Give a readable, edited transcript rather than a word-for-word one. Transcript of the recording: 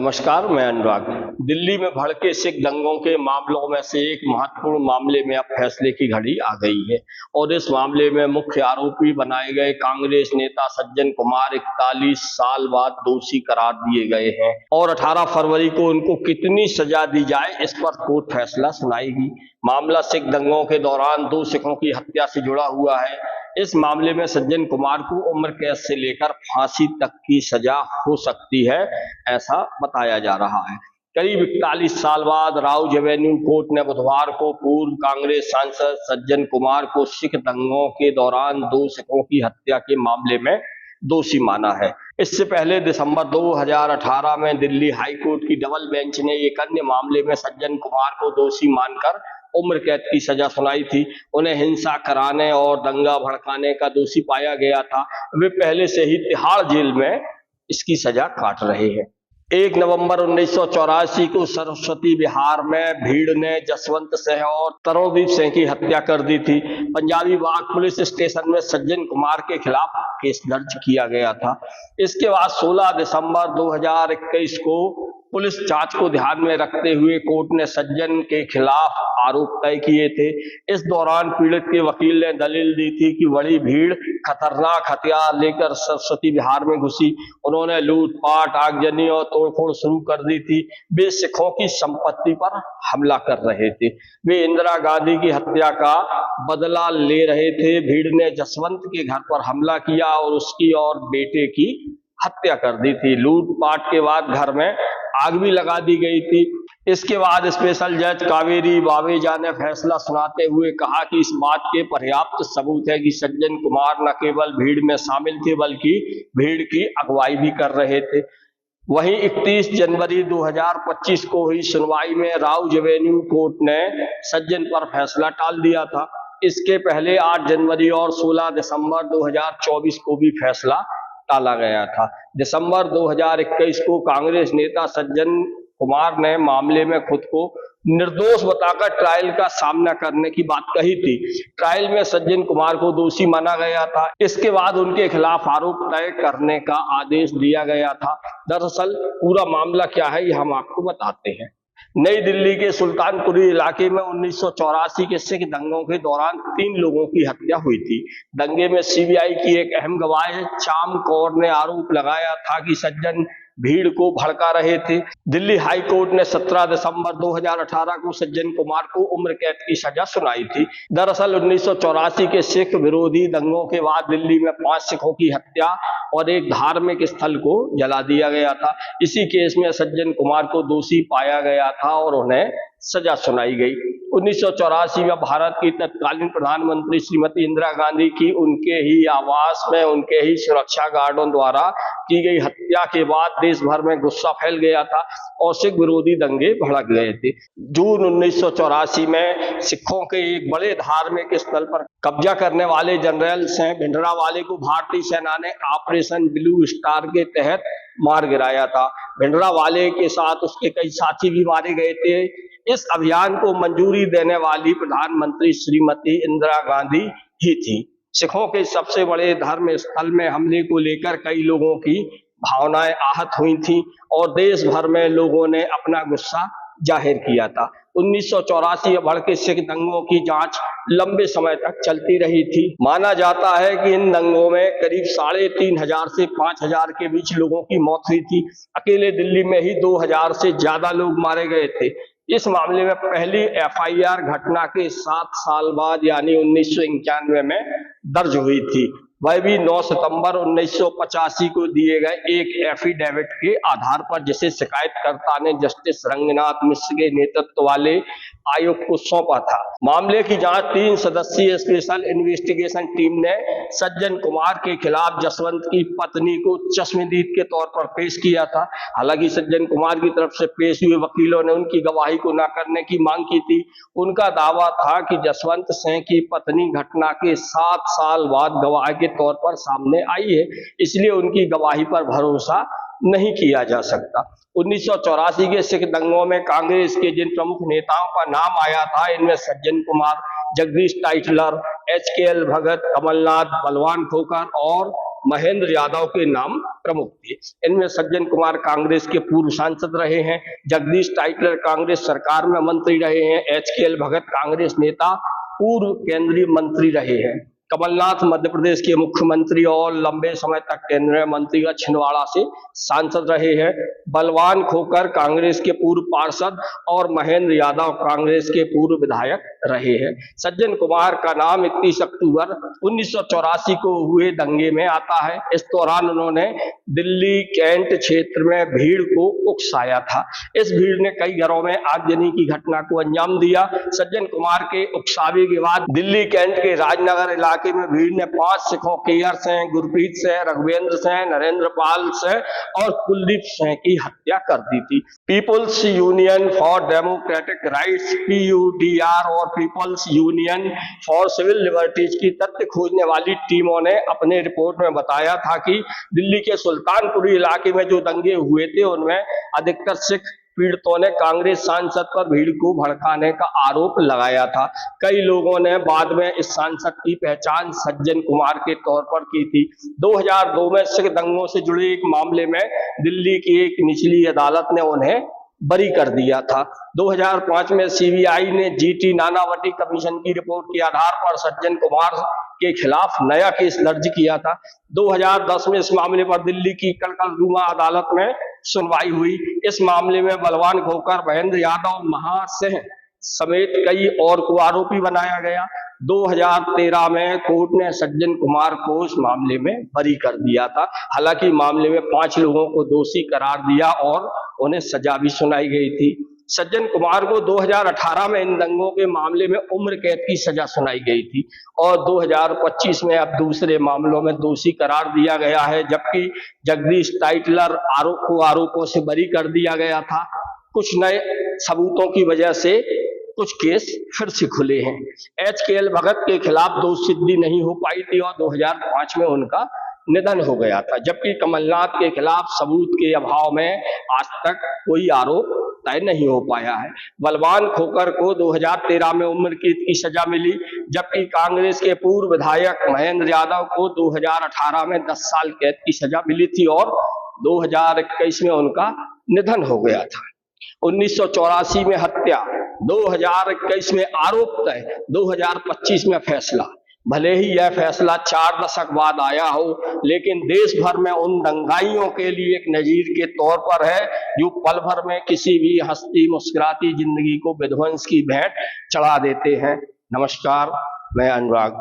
नमस्कार, मैं अनुराग। दिल्ली में भड़के सिख दंगों के मामलों में से एक महत्वपूर्ण मामले में अब फैसले की घड़ी आ गई है और इस मामले में मुख्य आरोपी बनाए गए कांग्रेस नेता सज्जन कुमार 41 साल बाद दोषी करार दिए गए हैं और 18 फरवरी को उनको कितनी सजा दी जाए इस पर कोर्ट फैसला सुनाएगी। मामला सिख दंगों के दौरान 2 सिखों की हत्या से जुड़ा हुआ है। इस मामले में सज्जन कुमार को उम्र कैद से लेकर फांसी तक की सजा हो सकती है, ऐसा बताया जा रहा है। करीब 41 साल बाद राउज एवेन्यू कोर्ट ने बुधवार को पूर्व कांग्रेस सांसद सज्जन कुमार को सिख दंगों के दौरान 2 सिखों की हत्या के मामले में दोषी माना है। इससे पहले दिसंबर 2018 में दिल्ली हाई कोर्ट की डबल बेंच ने एक अन्य मामले में सज्जन कुमार को दोषी मानकर उम्र कैद की सजा सुनाई थी। उन्हें हिंसा कराने और दंगा भड़काने का दोषी पाया गया था। वे पहले से ही तिहाड़ जेल में इसकी सजा काट रहे हैं। 1 नवंबर 1984 को सरस्वती विहार में भीड़ ने जसवंत सिंह और तरणदीप सिंह की हत्या कर दी थी। पंजाबी बाग पुलिस स्टेशन में सज्जन कुमार के खिलाफ केस दर्ज किया गया था। इसके बाद 16 दिसंबर 2021 को पुलिस जांच को ध्यान में रखते हुए कोर्ट ने सज्जन के खिलाफ आरोप तय किए थे। इस दौरान पीड़ित के वकील ने दलील दी थी कि बड़ी भीड़ खतरनाक हथियार लेकर सरस्वती विहार में घुसी। उन्होंने लूटपाट, आगजनी और तोड़फोड़ शुरू कर दी थी। वे सिखों की संपत्ति पर हमला कर रहे थे। वे इंदिरा गांधी की हत्या का बदला ले रहे थे। भीड़ ने जसवंत के घर पर हमला किया और उसकी और बेटे की हत्या कर दी थी। लूटपाट के बाद घर में आग भी लगा दी गई थी। इसके बाद स्पेशल जज कावेरी बावेजा ने फैसला सुनाते हुए कहा कि इस बात के पर्याप्त सबूत है कि सज्जन कुमार न केवल भीड़ में शामिल थे बल्कि भीड़ की अगुवाई भी कर रहे थे। वहीं 31 जनवरी 2025 को हुई सुनवाई में राउज एवेन्यू कोर्ट ने सज्जन पर फैसला टाल दिया था। इसके पहले 8 जनवरी और 16 दिसंबर 2024 को भी फैसला टाला गया था। दिसंबर 2021 को कांग्रेस नेता सज्जन कुमार ने मामले में खुद को निर्दोष बताकर ट्रायल का सामना करने की बात कही थी। ट्रायल में सज्जन कुमार को दोषी माना गया था। इसके बाद उनके खिलाफ आरोप तय करने का आदेश दिया गया था। दरअसल पूरा मामला क्या है ये हम आपको बताते हैं। नई दिल्ली के सुल्तानपुरी इलाके में 1984 के सिख दंगों के दौरान 3 लोगों की हत्या हुई थी। दंगे में सीबीआई की एक अहम गवाह चाम कौर ने आरोप लगाया था कि सज्जन भीड़ को भड़का रहे थे। दिल्ली हाई कोर्ट ने 17 दिसंबर 2018 को सज्जन कुमार को उम्र कैद की सजा सुनाई थी। दरअसल 1984 के सिख विरोधी दंगों के बाद दिल्ली में 5 सिखों की हत्या और एक धार्मिक स्थल को जला दिया गया था। इसी केस में सज्जन कुमार को दोषी पाया गया था और उन्हें सजा सुनाई गई। 1984 में भारत की तत्कालीन प्रधानमंत्री श्रीमती इंदिरा गांधी की उनके ही आवास में उनके ही सुरक्षा गार्डों द्वारा की गई हत्या के बाद देश भर में गुस्सा फैल गया था और सिख विरोधी दंगे भड़क गए थे। जून 1984 में सिखों के एक बड़े धार्मिक स्थल पर कब्जा करने वाले जनरल सिंह भिंडरावाले को भारतीय सेना ने ऑपरेशन ब्लू स्टार के तहत मार गिराया था। भिंडरावाले के साथ उसके कई साथी भी मारे गए थे। इस अभियान को मंजूरी देने वाली प्रधानमंत्री श्रीमती इंदिरा गांधी ही थी। सिखों के सबसे बड़े धर्म स्थल में हमले को लेकर कई लोगों की भावनाएं आहत हुई थी और देश भर में लोगों ने अपना गुस्सा जाहिर किया था। 1984 भड़के सिख दंगों की जांच लंबे समय तक चलती रही थी। माना जाता है कि इन दंगों में करीब 3500 से 5000 के बीच लोगों की मौत हुई थी। अकेले दिल्ली में ही 2000 से ज्यादा लोग मारे गए थे। इस मामले में पहली एफआईआर घटना के 7 साल बाद यानी 1991 में दर्ज हुई थी। वह भी 9 सितंबर 1985 को दिए गए एक एफिडेविट के आधार पर, जिसे शिकायतकर्ता ने जस्टिस रंगनाथ मिश्र के नेतृत्व वाले आयोग को सौंपा था। मामले की जांच 3 सदस्यीय स्पेशल इन्वेस्टिगेशन टीम ने सज्जन कुमार के खिलाफ जसवंत की पत्नी को चश्मदीद के तौर पर पेश किया था। हालांकि सज्जन कुमार की तरफ से पेश हुए वकीलों ने उनकी गवाही को न करने की मांग की थी। उनका दावा था कि जसवंत सिंह की पत्नी घटना के 7 साल बाद गवाह के तौर पर सामने आई है, इसलिए उनकी गवाही पर भरोसा नहीं किया जा सकता। 1984 के सिख दंगों में कांग्रेस के जिन प्रमुख नेताओं का नाम आया था, इनमें सज्जन कुमार, जगदीश टाइटलर, HKL भगत, कमलनाथ, बलवान खोखर और महेंद्र यादव के नाम प्रमुख थे। इनमें सज्जन कुमार कांग्रेस के पूर्व सांसद रहे हैं, जगदीश टाइटलर कांग्रेस सरकार में मंत्री रहे हैं, HKL भगत कांग्रेस नेता पूर्व केंद्रीय मंत्री रहे हैं, कमलनाथ मध्य प्रदेश के मुख्यमंत्री और लंबे समय तक केंद्रीय मंत्री का छिंदवाड़ा से सांसद रहे हैं, बलवान खोकर कांग्रेस के पूर्व पार्षद और महेंद्र यादव कांग्रेस के पूर्व विधायक रहे हैं। सज्जन कुमार का नाम 31 अक्टूबर 1984 को हुए दंगे में आता है। इस दौरान उन्होंने दिल्ली कैंट क्षेत्र में भीड़ को उकसाया था। इस भीड़ ने कई घरों में आगजनी की घटना को अंजाम दिया। सज्जन कुमार के उकसावे के बाद दिल्ली कैंट के राजनगर इलाके में भीड़ ने 5 सिखों केयर सिंह, गुरप्रीत सिंह, रघुवेंद्र सिंह, नरेंद्र पाल सिंह और कुलदीप सिंह की हत्या कर दी थी। People's Union for Democratic Rights PUDR और People's Union for Civil Liberties की तथ्य खोजने वाली टीमों ने अपने रिपोर्ट में बताया था कि दिल्ली के सुल्तानपुरी इलाके में जो दंगे हुए थे उनमें अधिकतर सिख पीड़ितों ने कांग्रेस सांसद पर भीड़ को भड़काने का आरोप लगाया था। कई लोगों ने बाद में इस सांसद की पहचान सज्जन कुमार के तौर पर की थी। 2002 में सिख दंगों से जुड़े एक मामले में दिल्ली की एक निचली अदालत ने उन्हें बरी कर दिया था। 2005 में CBI ने GT नानावटी कमीशन की रिपोर्ट के आधार पर सज्जन कुमार के खिलाफ नया केस दर्ज किया था। 2010 में इस मामले पर दिल्ली की कलकलदुमा अदालत में सुनवाई हुई। इस मामले में बलवान खोकर, महेंद्र यादव, महासिंह समेत कई और को आरोपी बनाया गया। 2013 में कोर्ट ने सज्जन कुमार को इस मामले में बरी कर दिया था। हालांकि मामले में 5 लोगों को दोषी करार दिया और उन्हें सजा भी सुनाई गई थी। सज्जन कुमार को 2018 में इन दंगों के मामले में उम्र कैद की सजा सुनाई गई थी और 2025 में अब दूसरे मामलों में दोषी करार दिया गया है, जबकि जगदीश टाइटलर आरोपों से बरी कर दिया गया था। कुछ नए सबूतों की वजह से कुछ केस फिर से खुले हैं। HKL भगत के खिलाफ दोष सिद्धि नहीं हो पाई थी और 2005 में उनका निधन हो गया था, जबकि कमलनाथ के खिलाफ सबूत के अभाव में आज तक कोई आरोप तय नहीं हो पाया है। बलवान खोकर को 2013 में उम्र कैद की सजा मिली, जबकि कांग्रेस के पूर्व विधायक महेंद्र यादव को 2018 में 10 साल कैद की सजा मिली थी और 2021 में उनका निधन हो गया था। 1984 में हत्या, 2021 में आरोप तय, 2025 में फैसला। भले ही यह फैसला 4 दशक बाद आया हो, लेकिन देश भर में उन दंगाइयों के लिए एक नजीर के तौर पर है जो पल भर में किसी भी हंसती मुस्कुराती जिंदगी को विध्वंस की भेंट चढ़ा देते हैं। नमस्कार, मैं अनुराग।